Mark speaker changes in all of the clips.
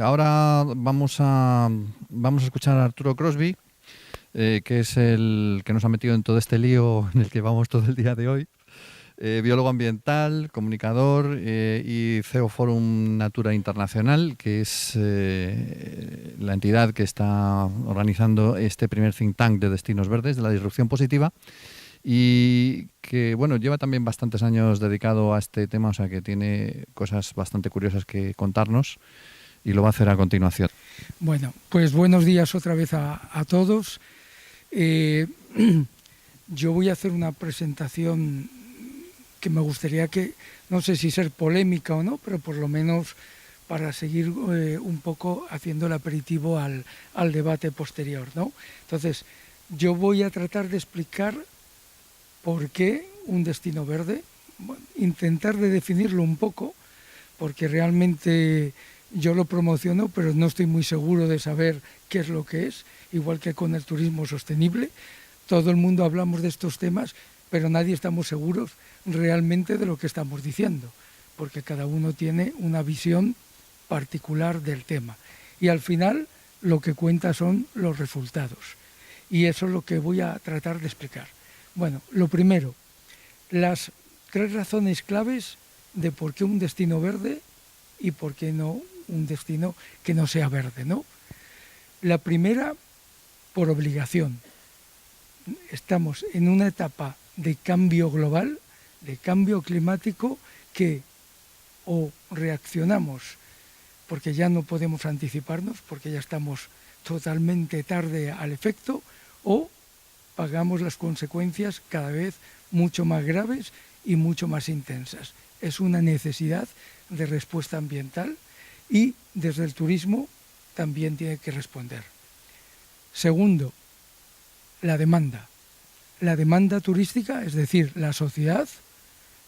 Speaker 1: Ahora vamos a escuchar a Arturo Crosby, que es el que nos ha metido en todo este lío en el que vamos todo el día de hoy. Biólogo ambiental, comunicador y CEO Forum Natura Internacional, que es la entidad que está organizando este primer think tank de destinos verdes, de la disrupción positiva, y que bueno, lleva también bastantes años dedicado a este tema, o sea que tiene cosas bastante curiosas que contarnos y lo va a hacer a continuación.
Speaker 2: Bueno, pues buenos días otra vez a todos. Eh, yo voy a hacer una presentación que me gustaría que, no sé si ser polémica o no, pero por lo menos para seguir un poco haciendo el aperitivo al debate posterior, ¿no? Entonces, yo voy a tratar de explicar por qué un destino verde, bueno, intentar de definirlo un poco, porque realmente yo lo promociono, pero no estoy muy seguro de saber qué es lo que es, igual que con el turismo sostenible. Todo el mundo hablamos de estos temas, pero nadie estamos seguros realmente de lo que estamos diciendo, porque cada uno tiene una visión particular del tema. Y al final lo que cuenta son los resultados. Y eso es lo que voy a tratar de explicar. Bueno, lo primero, las 3 razones claves de por qué un destino verde y por qué no un destino que no sea verde, ¿no? La primera, por obligación. Estamos en una etapa de cambio global, de cambio climático, que o reaccionamos porque ya no podemos anticiparnos, porque ya estamos totalmente tarde al efecto, o pagamos las consecuencias cada vez mucho más graves y mucho más intensas. Es una necesidad de respuesta ambiental y desde el turismo también tiene que responder. Segundo, la demanda. La demanda turística, es decir, la sociedad,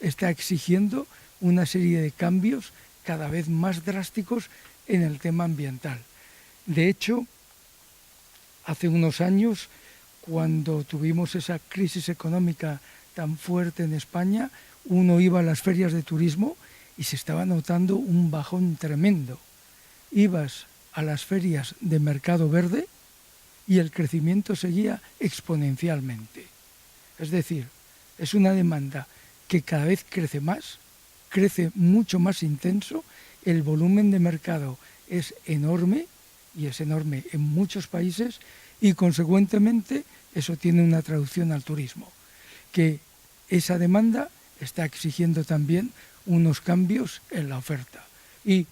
Speaker 2: está exigiendo una serie de cambios cada vez más drásticos en el tema ambiental. De hecho, hace unos años, cuando tuvimos esa crisis económica tan fuerte en España, uno iba a las ferias de turismo y se estaba notando un bajón tremendo. Ibas a las ferias de mercado verde y el crecimiento seguía exponencialmente. Es decir, es una demanda que cada vez crece más, crece mucho más intenso, el volumen de mercado es enorme y es enorme en muchos países y consecuentemente eso tiene una traducción al turismo, que esa demanda está exigiendo también unos cambios en la oferta y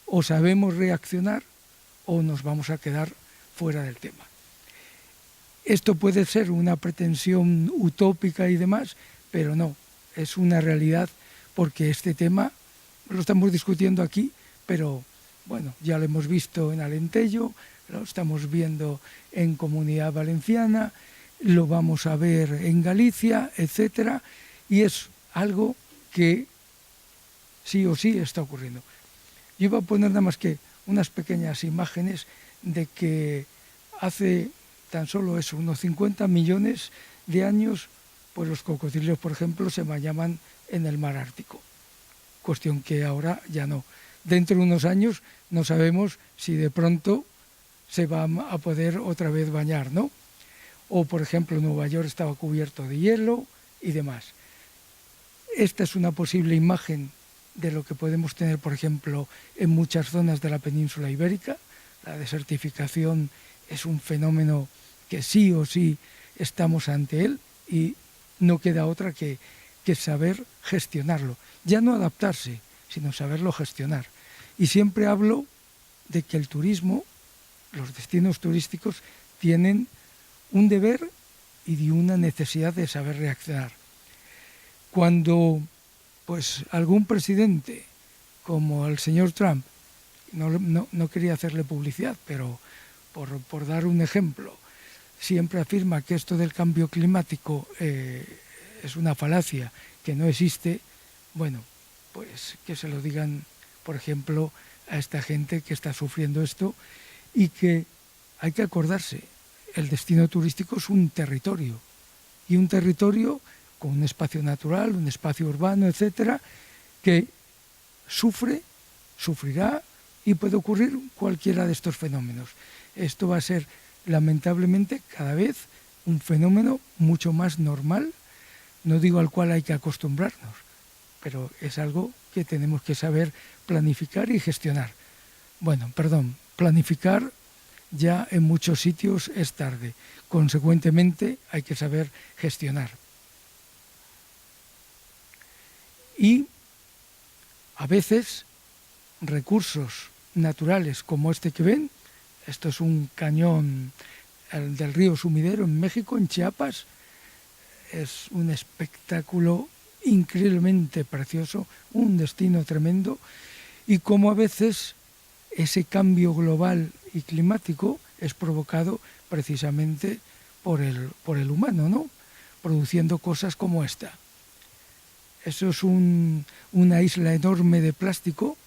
Speaker 2: o sabemos reaccionar o nos vamos a quedar fuera del tema. Esto puede ser una pretensión utópica y demás, pero no, es una realidad porque este tema lo estamos discutiendo aquí, pero bueno, ya lo hemos visto en Alentejo, lo estamos viendo en Comunidad Valenciana, lo vamos a ver en Galicia, etcétera, y es algo que sí o sí está ocurriendo. Yo iba a poner nada más que unas pequeñas imágenes de que hace tan solo eso, unos 50 millones de años, pues los cocodrilos, por ejemplo, se bañaban en el mar Ártico. Cuestión que ahora ya no. Dentro de unos años no sabemos si de pronto se va a poder otra vez bañar, ¿no? O, por ejemplo, Nueva York estaba cubierto de hielo y demás. Esta es una posible imagen de lo que podemos tener, por ejemplo, en muchas zonas de la península ibérica. La desertificación es un fenómeno que sí o sí estamos ante él y no queda otra que saber gestionarlo. Ya no adaptarse, sino saberlo gestionar. Y siempre hablo de que el turismo, los destinos turísticos, tienen un deber y de una necesidad de saber reaccionar. Cuando pues algún presidente, como el señor Trump, no quería hacerle publicidad, pero por dar un ejemplo, siempre afirma que esto del cambio climático es una falacia, que no existe, bueno, pues que se lo digan, por ejemplo, a esta gente que está sufriendo esto y que hay que acordarse, el destino turístico es un territorio y un territorio con un espacio natural, un espacio urbano, etcétera, que sufrirá y puede ocurrir cualquiera de estos fenómenos. Esto va a ser, lamentablemente, cada vez un fenómeno mucho más normal, no digo al cual hay que acostumbrarnos, pero es algo que tenemos que saber planificar y gestionar. Bueno, perdón, planificar ya en muchos sitios es tarde. Consecuentemente, hay que saber gestionar. Y a veces recursos naturales como este que ven, esto es un cañón del río Sumidero en México, en Chiapas, es un espectáculo increíblemente precioso, un destino tremendo, y como a veces ese cambio global y climático es provocado precisamente por el humano, ¿no? Produciendo cosas como esta. Eso es una isla enorme de plástico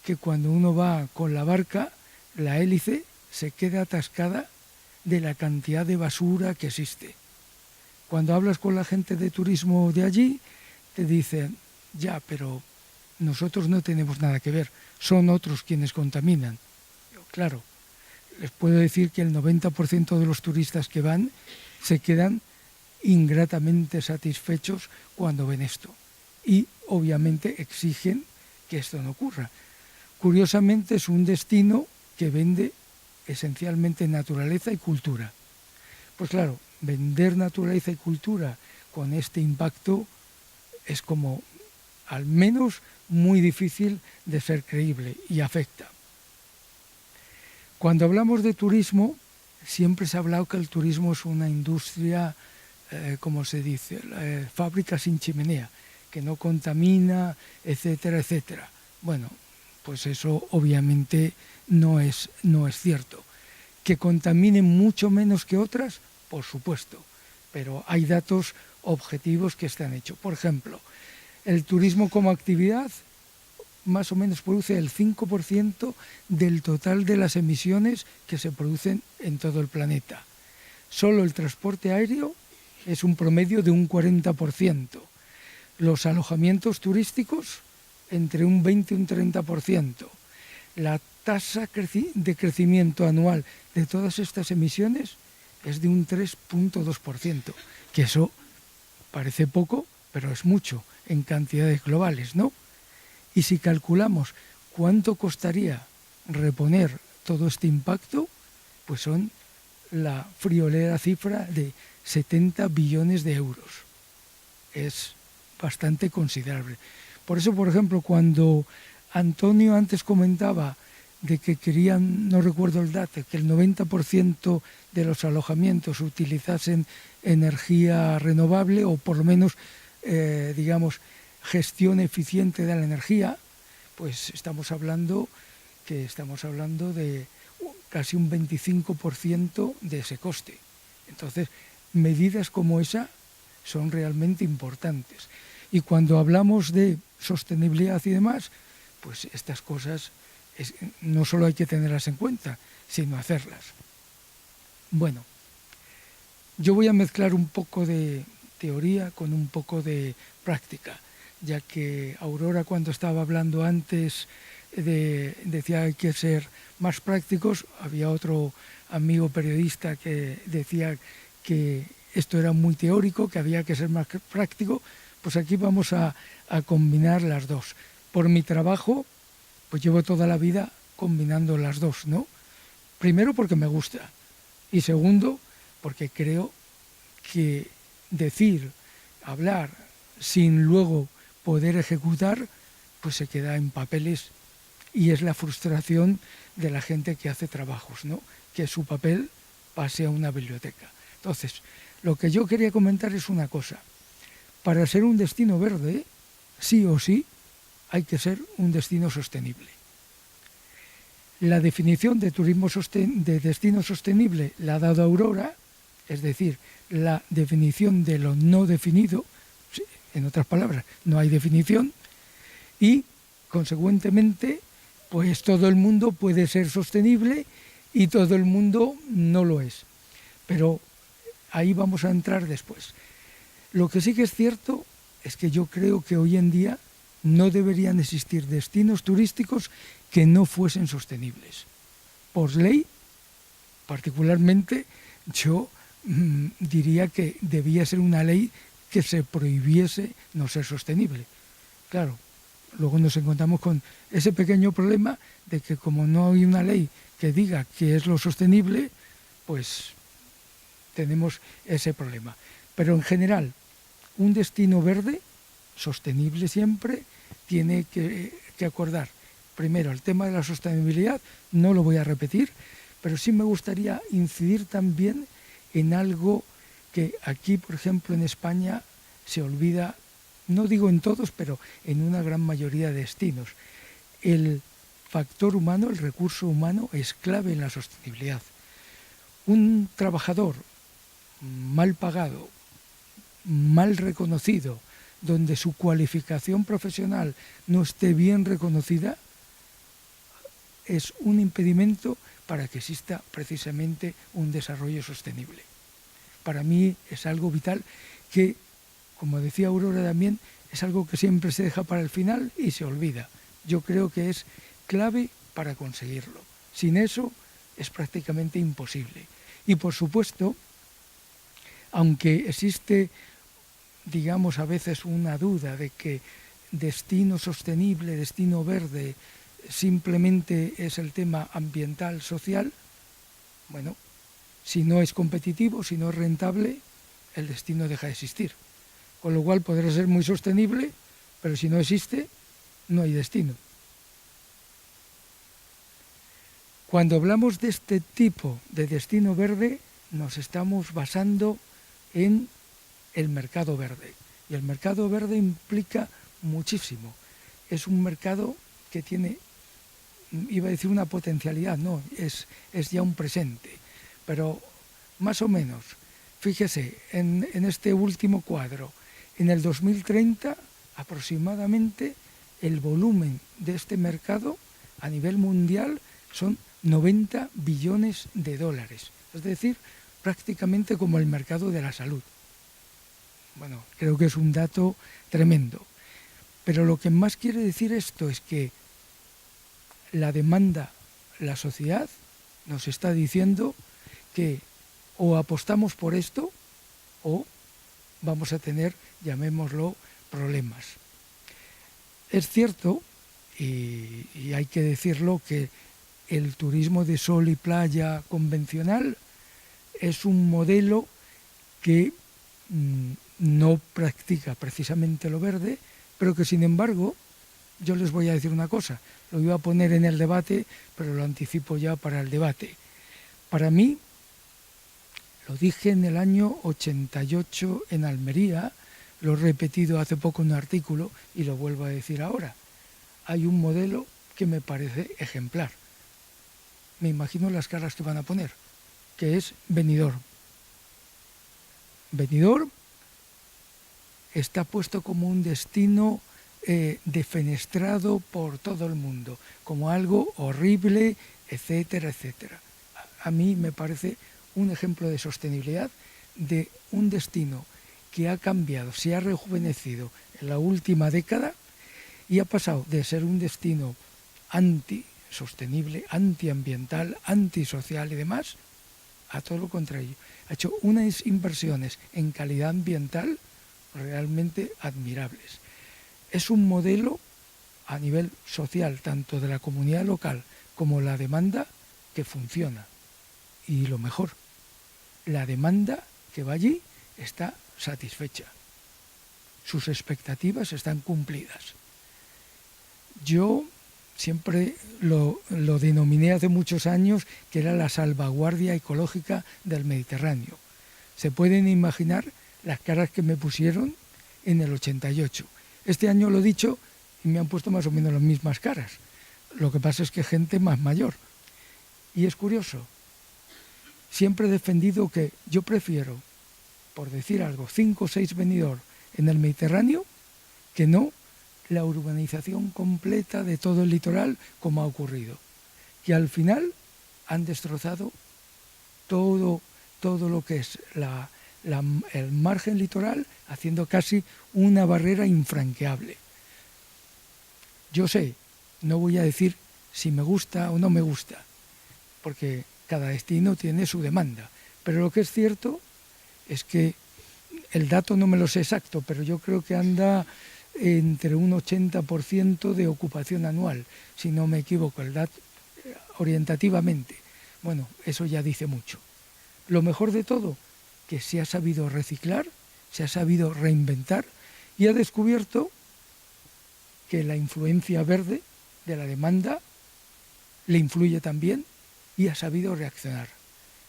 Speaker 2: que cuando uno va con la barca, la hélice se queda atascada de la cantidad de basura que existe. Cuando hablas con la gente de turismo de allí, te dicen, ya, pero nosotros no tenemos nada que ver, son otros quienes contaminan. Claro, les puedo decir que el 90% de los turistas que van se quedan ingratamente satisfechos cuando ven esto. Y obviamente exigen que esto no ocurra. Curiosamente es un destino que vende esencialmente naturaleza y cultura. Pues claro, vender naturaleza y cultura con este impacto es como, al menos, muy difícil de ser creíble y afecta. Cuando hablamos de turismo, siempre se ha hablado que el turismo es una industria, como se dice, fábrica sin chimenea, que no contamina, etcétera, etcétera. Bueno, pues eso obviamente no es cierto. ¿Que contaminen mucho menos que otras? Por supuesto, pero hay datos objetivos que están hechos. Por ejemplo, el turismo como actividad más o menos produce el 5% del total de las emisiones que se producen en todo el planeta. Solo el transporte aéreo es un promedio de un 40%. Los alojamientos turísticos entre un 20 y un 30%. La tasa de crecimiento anual de todas estas emisiones es de un 3,2%, que eso parece poco, pero es mucho en cantidades globales, ¿no? Y si calculamos cuánto costaría reponer todo este impacto, pues son la friolera cifra de 70 billones de euros. Es bastante considerable. Por eso, por ejemplo, cuando Antonio antes comentaba de que querían, no recuerdo el dato, que el 90% de los alojamientos utilizasen energía renovable o por lo menos, digamos, gestión eficiente de la energía, pues estamos hablando de casi un 25% de ese coste. Entonces, medidas como esa son realmente importantes. Y cuando hablamos de sostenibilidad y demás, pues estas cosas no solo hay que tenerlas en cuenta, sino hacerlas. Bueno, yo voy a mezclar un poco de teoría con un poco de práctica, ya que Aurora, cuando estaba hablando antes, decía que hay que ser más prácticos. Había otro amigo periodista que decía que esto era muy teórico, que había que ser más práctico. Pues aquí vamos a combinar las dos. Por mi trabajo, pues llevo toda la vida combinando las dos, ¿no? Primero porque me gusta y segundo porque creo que decir, hablar sin luego poder ejecutar, pues se queda en papeles y es la frustración de la gente que hace trabajos, ¿no? Que su papel pase a una biblioteca. Entonces, lo que yo quería comentar es una cosa. Para ser un destino verde, sí o sí, hay que ser un destino sostenible. La definición de de destino sostenible la ha dado Aurora, es decir, la definición de lo no definido, en otras palabras, no hay definición, y consecuentemente, pues todo el mundo puede ser sostenible y todo el mundo no lo es. Pero ahí vamos a entrar después. Lo que sí que es cierto es que yo creo que hoy en día no deberían existir destinos turísticos que no fuesen sostenibles. Por ley, particularmente, yo diría que debía ser una ley que se prohibiese no ser sostenible. Claro, luego nos encontramos con ese pequeño problema de que como no hay una ley que diga qué es lo sostenible, pues tenemos ese problema. Pero en general, un destino verde, sostenible siempre, tiene que acordar primero el tema de la sostenibilidad, no lo voy a repetir, pero sí me gustaría incidir también en algo que aquí, por ejemplo, en España se olvida, no digo en todos, pero en una gran mayoría de destinos. El factor humano, el recurso humano, es clave en la sostenibilidad. Un trabajador mal pagado, mal reconocido, donde su cualificación profesional no esté bien reconocida, es un impedimento para que exista precisamente un desarrollo sostenible. Para mí es algo vital que, como decía Aurora también, es algo que siempre se deja para el final y se olvida. Yo creo que es clave para conseguirlo. Sin eso es prácticamente imposible. Y por supuesto, aunque existe, digamos, a veces una duda de que destino sostenible, destino verde, simplemente es el tema ambiental, social, bueno, si no es competitivo, si no es rentable, el destino deja de existir. Con lo cual podrá ser muy sostenible, pero si no existe, no hay destino. Cuando hablamos de este tipo de destino verde, nos estamos basando en el mercado verde. Y el mercado verde implica muchísimo. Es un mercado que tiene, iba a decir una potencialidad, no, es ya un presente. Pero más o menos, fíjese, en este último cuadro, en el 2030 aproximadamente el volumen de este mercado a nivel mundial son 90 billones de dólares, es decir, prácticamente como el mercado de la salud. Bueno, creo que es un dato tremendo. Pero lo que más quiere decir esto es que la demanda, la sociedad, nos está diciendo que o apostamos por esto o vamos a tener, llamémoslo, problemas. Es cierto, y hay que decirlo, que el turismo de sol y playa convencional es un modelo que no practica precisamente lo verde, pero que sin embargo, yo les voy a decir una cosa, lo iba a poner en el debate, pero lo anticipo ya para el debate. Para mí, lo dije en el año 88 en Almería, lo he repetido hace poco en un artículo y lo vuelvo a decir ahora. Hay un modelo que me parece ejemplar. Me imagino las caras que van a poner, que es Benidorm. Benidorm está puesto como un destino defenestrado por todo el mundo, como algo horrible, etcétera, etcétera. A mí me parece un ejemplo de sostenibilidad de un destino que ha cambiado, se ha rejuvenecido en la última década y ha pasado de ser un destino antisostenible, antiambiental, antisocial y demás, a todo lo contrario. Ha hecho unas inversiones en calidad ambiental realmente admirables. Es un modelo a nivel social, tanto de la comunidad local como la demanda, que funciona. Y lo mejor, la demanda que va allí está satisfecha. Sus expectativas están cumplidas. Yo siempre lo denominé hace muchos años que era la salvaguardia ecológica del Mediterráneo. Se pueden imaginar las caras que me pusieron en el 88. Este año lo he dicho y me han puesto más o menos las mismas caras. Lo que pasa es que gente más mayor. Y es curioso. Siempre he defendido que yo prefiero, por decir algo, 5 o 6 Benidorm en el Mediterráneo que no la urbanización completa de todo el litoral como ha ocurrido. Que al final han destrozado todo lo que es el margen litoral, haciendo casi una barrera infranqueable. Yo sé, no voy a decir si me gusta o no me gusta, porque cada destino tiene su demanda. Pero lo que es cierto es que el dato no me lo sé exacto, pero yo creo que anda entre un 80% de ocupación anual, si no me equivoco, el dato orientativamente. Bueno, eso ya dice mucho. Lo mejor de todo, que se ha sabido reciclar, se ha sabido reinventar y ha descubierto que la influencia verde de la demanda le influye también y ha sabido reaccionar.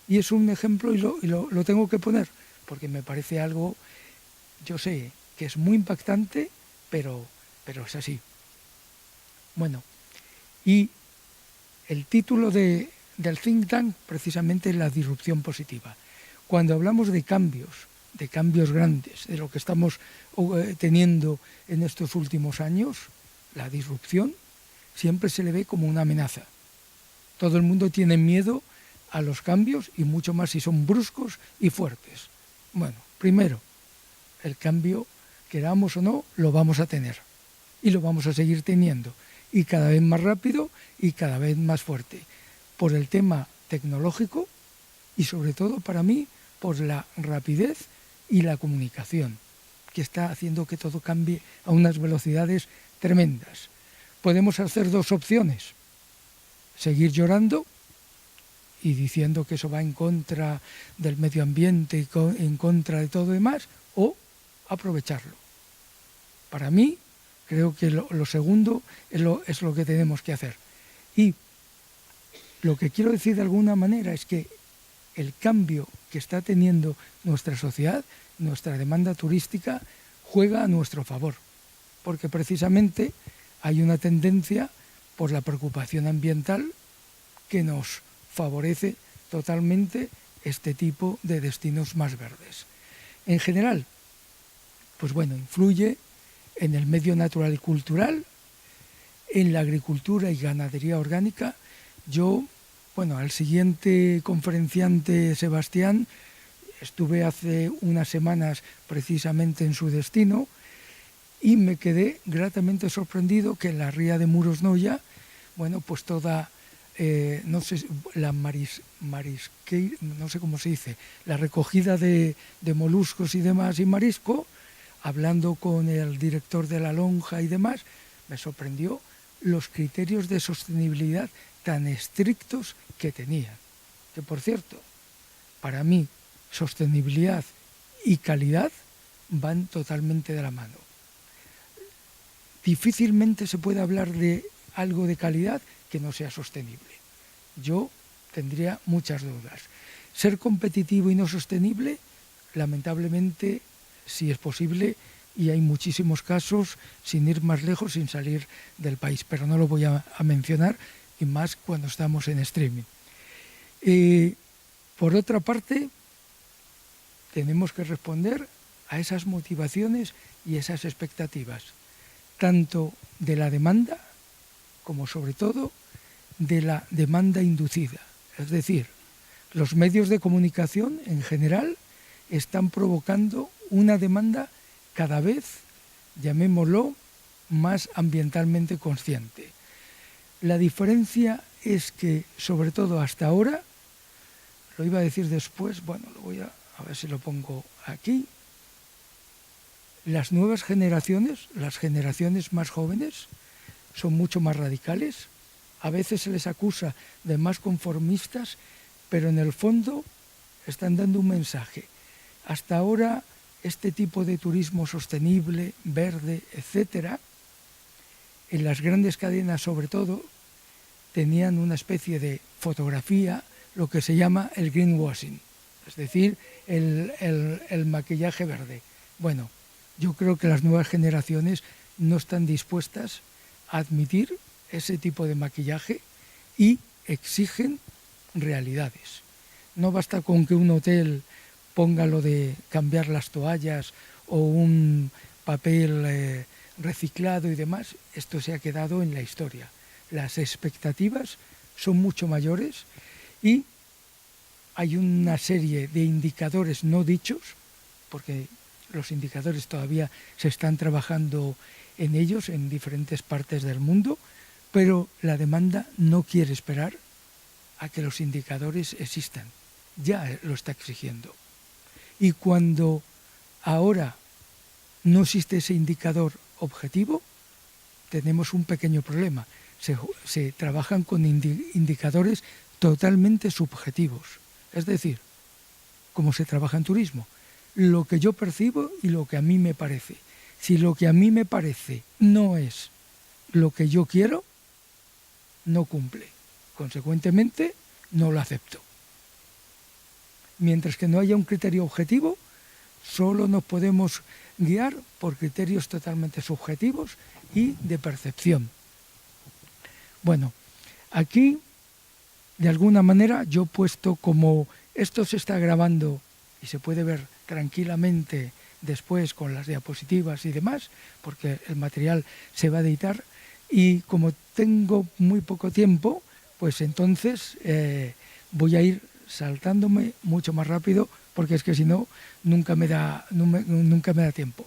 Speaker 2: Y es un ejemplo y lo tengo que poner porque me parece algo, yo sé, que es muy impactante, pero es así. Bueno, y el título del think tank precisamente es la disrupción positiva. Cuando hablamos de cambios grandes, de lo que estamos teniendo en estos últimos años, la disrupción siempre se le ve como una amenaza. Todo el mundo tiene miedo a los cambios y mucho más si son bruscos y fuertes. Bueno, primero, el cambio, queramos o no, lo vamos a tener y lo vamos a seguir teniendo y cada vez más rápido y cada vez más fuerte por el tema tecnológico y sobre todo para mí por la rapidez y la comunicación que está haciendo que todo cambie a unas velocidades tremendas. Podemos hacer dos opciones: seguir llorando y diciendo que eso va en contra del medio ambiente y en contra de todo demás, o aprovecharlo. Para mí, creo que lo segundo es lo que tenemos que hacer. Y lo que quiero decir de alguna manera es que el cambio que está teniendo nuestra sociedad, nuestra demanda turística, juega a nuestro favor, porque precisamente hay una tendencia por la preocupación ambiental que nos favorece totalmente este tipo de destinos más verdes. En general, pues bueno, influye en el medio natural y cultural, en la agricultura y ganadería orgánica. Yo, bueno, al siguiente conferenciante, Sebastián, estuve hace unas semanas precisamente en su destino y me quedé gratamente sorprendido que en la ría de Muros Noia, bueno, pues toda, no sé, la marisqueira, no sé cómo se dice, la recogida de moluscos y demás y marisco, hablando con el director de la lonja y demás, me sorprendió los criterios de sostenibilidad tan estrictos que tenían. Que por cierto, para mí, sostenibilidad y calidad van totalmente de la mano. Difícilmente se puede hablar de algo de calidad que no sea sostenible. Yo tendría muchas dudas. Ser competitivo y no sostenible, lamentablemente, si es posible, y hay muchísimos casos, sin ir más lejos, sin salir del país, pero no lo voy a mencionar, y más cuando estamos en streaming. Por otra parte, tenemos que responder a esas motivaciones y esas expectativas, tanto de la demanda como sobre todo de la demanda inducida. Es decir, los medios de comunicación en general están provocando una demanda cada vez, llamémoslo, más ambientalmente consciente. La diferencia es que, sobre todo hasta ahora, lo iba a decir después, bueno, lo voy a ver si lo pongo aquí, las nuevas generaciones, las generaciones más jóvenes, son mucho más radicales. A veces se les acusa de más conformistas, pero en el fondo están dando un mensaje. Hasta ahora, este tipo de turismo sostenible, verde, etcétera, en las grandes cadenas sobre todo, tenían una especie de fotografía, lo que se llama el greenwashing, es decir, el maquillaje verde. Bueno, yo creo que las nuevas generaciones no están dispuestas a admitir ese tipo de maquillaje y exigen realidades. No basta con que un hotel ponga lo de cambiar las toallas o un papel reciclado y demás. Esto se ha quedado en la historia. Las expectativas son mucho mayores y hay una serie de indicadores no dichos, porque los indicadores todavía se están trabajando en ellos en diferentes partes del mundo, pero la demanda no quiere esperar a que los indicadores existan. Ya lo está exigiendo. Y cuando ahora no existe ese indicador objetivo, tenemos un pequeño problema. Se trabajan con indicadores totalmente subjetivos. Es decir, como se trabaja en turismo, lo que yo percibo y lo que a mí me parece. Si lo que a mí me parece no es lo que yo quiero, no cumple. Consecuentemente, no lo acepto. Mientras que no haya un criterio objetivo, solo nos podemos guiar por criterios totalmente subjetivos y de percepción. Bueno, aquí, de alguna manera, yo he puesto como esto se está grabando y se puede ver tranquilamente después con las diapositivas y demás, porque el material se va a editar, y como tengo muy poco tiempo, pues entonces voy a ir saltándome mucho más rápido, porque es que si no, nunca me da tiempo.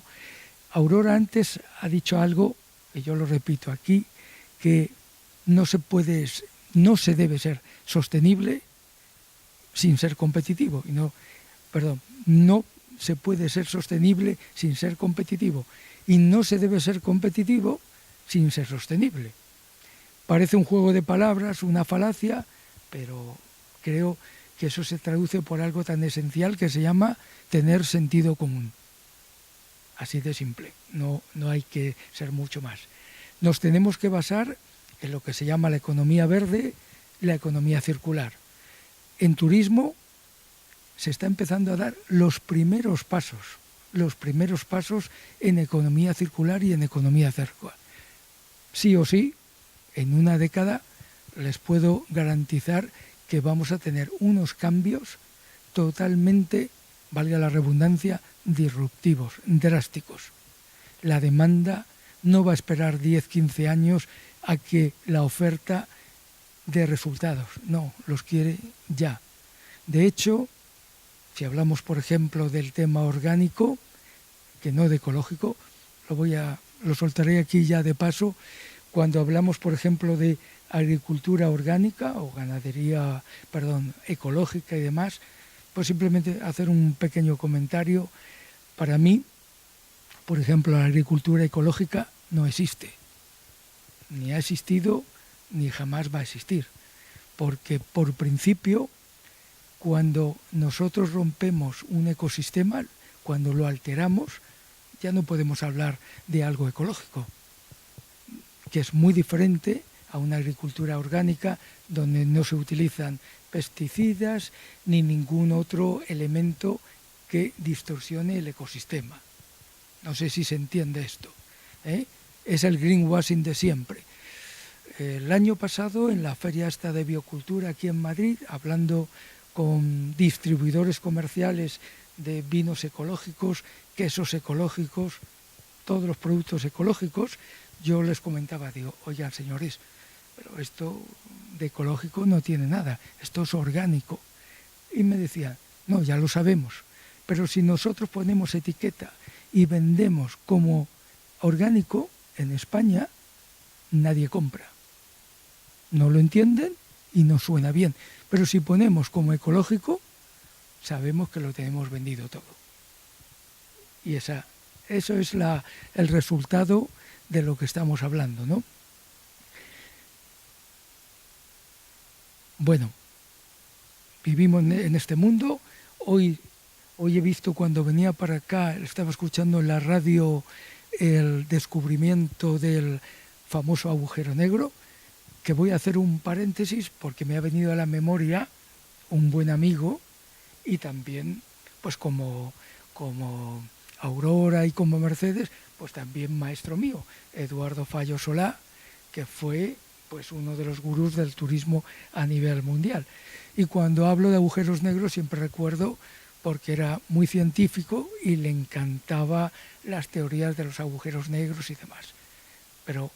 Speaker 2: Aurora antes ha dicho algo, y yo lo repito aquí, que no se debe ser sostenible sin ser competitivo. No se puede ser sostenible sin ser competitivo. Y no se debe ser competitivo sin ser sostenible. Parece un juego de palabras, una falacia, pero creo que eso se traduce por algo tan esencial que se llama tener sentido común. Así de simple, no hay que ser mucho más. Nos tenemos que basar en lo que se llama la economía verde, la economía circular. En turismo se está empezando a dar los primeros pasos en economía circular y en economía circular. Sí o sí, en una década les puedo garantizar que vamos a tener unos cambios totalmente, valga la redundancia, disruptivos, drásticos. La demanda no va a esperar 10, 15 años a que la oferta dé resultados. No, los quiere ya. De hecho, si hablamos, por ejemplo, del tema orgánico, que no de ecológico, lo soltaré aquí ya de paso. Cuando hablamos, por ejemplo, de agricultura orgánica o ganadería, ecológica y demás, pues simplemente hacer un pequeño comentario. Para mí, por ejemplo, la agricultura ecológica no existe. Ni ha existido, ni jamás va a existir. Porque, por principio, cuando nosotros rompemos un ecosistema, cuando lo alteramos, ya no podemos hablar de algo ecológico, que es muy diferente a una agricultura orgánica donde no se utilizan pesticidas ni ningún otro elemento que distorsione el ecosistema. No sé si se entiende esto, ¿eh? Es el greenwashing de siempre. El año pasado, en la feria esta de biocultura aquí en Madrid, hablando con distribuidores comerciales de vinos ecológicos, quesos ecológicos, todos los productos ecológicos, yo les comentaba, digo, oigan señores, pero esto de ecológico no tiene nada, esto es orgánico. Y me decían, no, ya lo sabemos, pero si nosotros ponemos etiqueta y vendemos como orgánico, en España nadie compra. No lo entienden y no suena bien. Pero si ponemos como ecológico, sabemos que lo tenemos vendido todo. Y eso es el resultado de lo que estamos hablando, ¿no? Bueno, vivimos en este mundo. Hoy he visto cuando venía para acá, estaba escuchando en la radio el descubrimiento del famoso agujero negro, que voy a hacer un paréntesis porque me ha venido a la memoria un buen amigo y también, pues como Aurora y como Mercedes, pues también maestro mío, Eduardo Fallo Solá, que fue pues uno de los gurús del turismo a nivel mundial. Y cuando hablo de agujeros negros siempre recuerdo, porque era muy científico y le encantaba las teorías de los agujeros negros y demás. Pero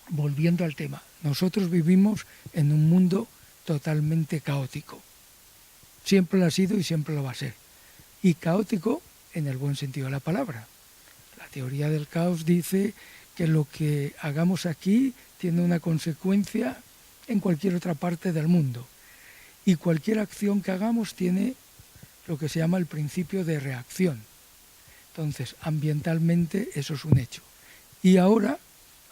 Speaker 2: volviendo al tema, nosotros vivimos en un mundo totalmente caótico. Siempre lo ha sido y siempre lo va a ser. Y caótico en el buen sentido de la palabra. La teoría del caos dice que lo que hagamos aquí tiene una consecuencia en cualquier otra parte del mundo. Y cualquier acción que hagamos tiene lo que se llama el principio de reacción. Entonces, ambientalmente eso es un hecho. Y ahora,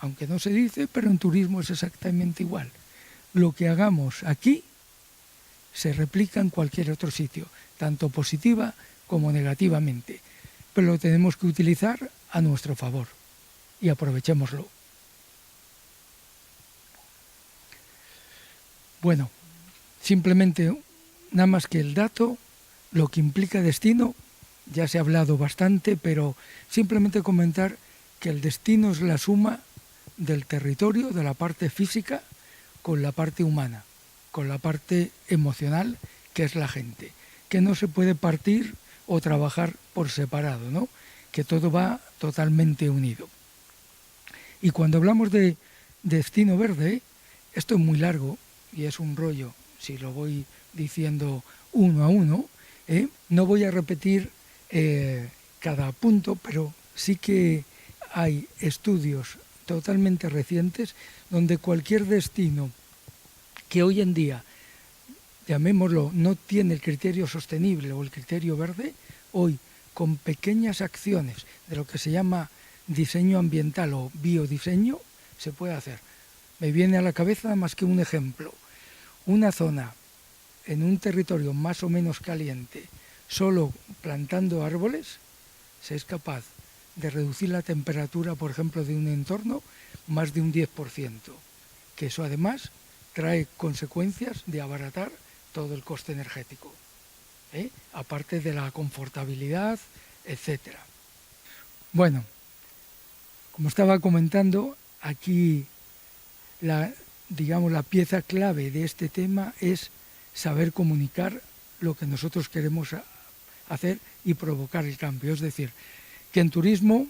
Speaker 2: aunque no se dice, pero en turismo es exactamente igual. Lo que hagamos aquí se replica en cualquier otro sitio, tanto positiva como negativamente. Pero lo tenemos que utilizar a nuestro favor y aprovechémoslo. Bueno, simplemente nada más que el dato, lo que implica destino, ya se ha hablado bastante, pero simplemente comentar que el destino es la suma del territorio, de la parte física, con la parte humana, con la parte emocional, que es la gente, que no se puede partir o trabajar por separado, ¿no? Que todo va totalmente unido. Y cuando hablamos de destino verde, esto es muy largo y es un rollo, si lo voy diciendo uno a uno, no voy a repetir cada punto, pero sí que hay estudios totalmente recientes donde cualquier destino que hoy en día, llamémoslo, no tiene el criterio sostenible o el criterio verde, hoy con pequeñas acciones de lo que se llama diseño ambiental o biodiseño, se puede hacer. Me viene a la cabeza más que un ejemplo. Una zona en un territorio más o menos caliente, solo plantando árboles, se es capaz de reducir la temperatura, por ejemplo, de un entorno más de un 10%, que eso además trae consecuencias de abaratar todo el coste energético, aparte de la confortabilidad, etc. Bueno, como estaba comentando, aquí la pieza clave de este tema es saber comunicar lo que nosotros queremos hacer y provocar el cambio. Es decir, que en turismo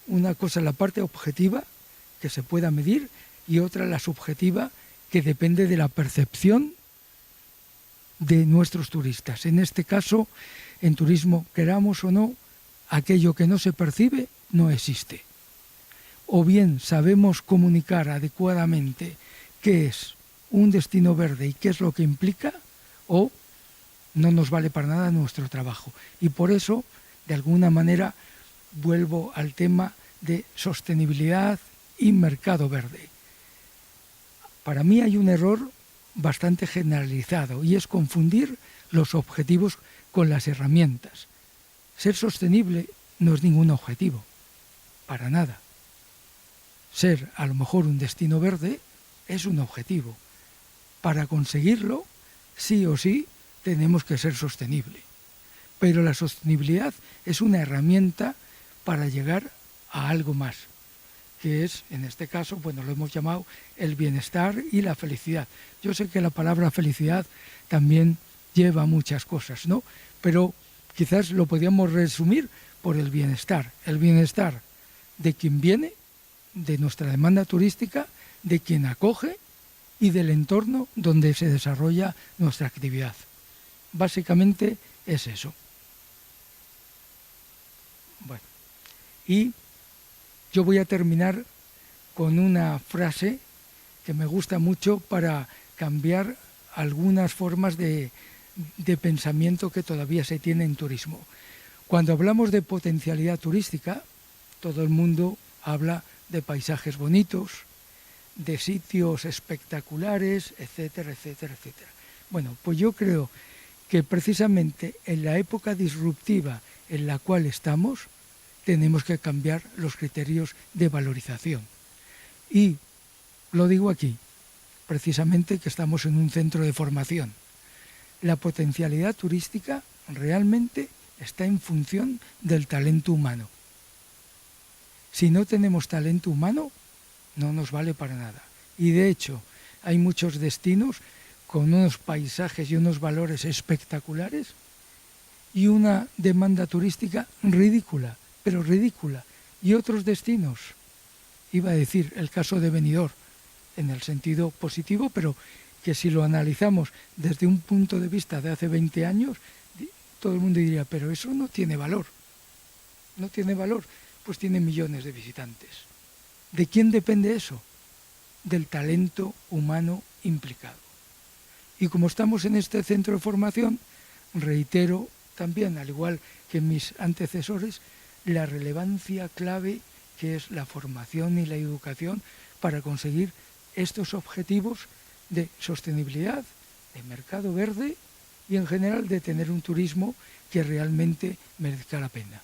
Speaker 2: una cosa es la parte objetiva, que se pueda medir, y otra la subjetiva, que depende de la percepción de nuestros turistas. En este caso, en turismo, queramos o no, aquello que no se percibe no existe. O bien sabemos comunicar adecuadamente qué es un destino verde y qué es lo que implica, o no nos vale para nada nuestro trabajo. Y por eso, de alguna manera, vuelvo al tema de sostenibilidad y mercado verde. Para mí hay un error bastante generalizado y es confundir los objetivos con las herramientas. Ser sostenible no es ningún objetivo, para nada. Ser a lo mejor un destino verde es un objetivo. Para conseguirlo, sí o sí, tenemos que ser sostenible. Pero la sostenibilidad es una herramienta para llegar a algo más, que es, en este caso, bueno, lo hemos llamado el bienestar y la felicidad. Yo sé que la palabra felicidad también lleva muchas cosas, ¿no? Pero quizás lo podríamos resumir por el bienestar de quien viene, de nuestra demanda turística, de quien acoge y del entorno donde se desarrolla nuestra actividad. Básicamente es eso. Bueno, y yo voy a terminar con una frase que me gusta mucho para cambiar algunas formas de pensamiento que todavía se tiene en turismo. Cuando hablamos de potencialidad turística, todo el mundo habla de paisajes bonitos, de sitios espectaculares, etcétera, etcétera, etcétera. Bueno, pues yo creo que precisamente en la época disruptiva en la cual estamos, tenemos que cambiar los criterios de valorización. Y lo digo aquí, precisamente que estamos en un centro de formación. La potencialidad turística realmente está en función del talento humano. Si no tenemos talento humano, no nos vale para nada. Y de hecho, hay muchos destinos con unos paisajes y unos valores espectaculares y una demanda turística ridícula, pero ridícula. Y otros destinos, iba a decir el caso de Benidorm, en el sentido positivo, pero que si lo analizamos desde un punto de vista de hace 20 años, todo el mundo diría, pero eso no tiene valor. No tiene valor. pues tiene millones de visitantes. ¿De quién depende eso? Del talento humano implicado. Y como estamos en este centro de formación, reitero también, al igual que mis antecesores, la relevancia clave que es la formación y la educación para conseguir estos objetivos de sostenibilidad, de mercado verde y en general de tener un turismo que realmente merezca la pena.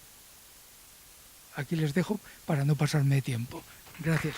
Speaker 2: Aquí les dejo para no pasarme de tiempo. Gracias.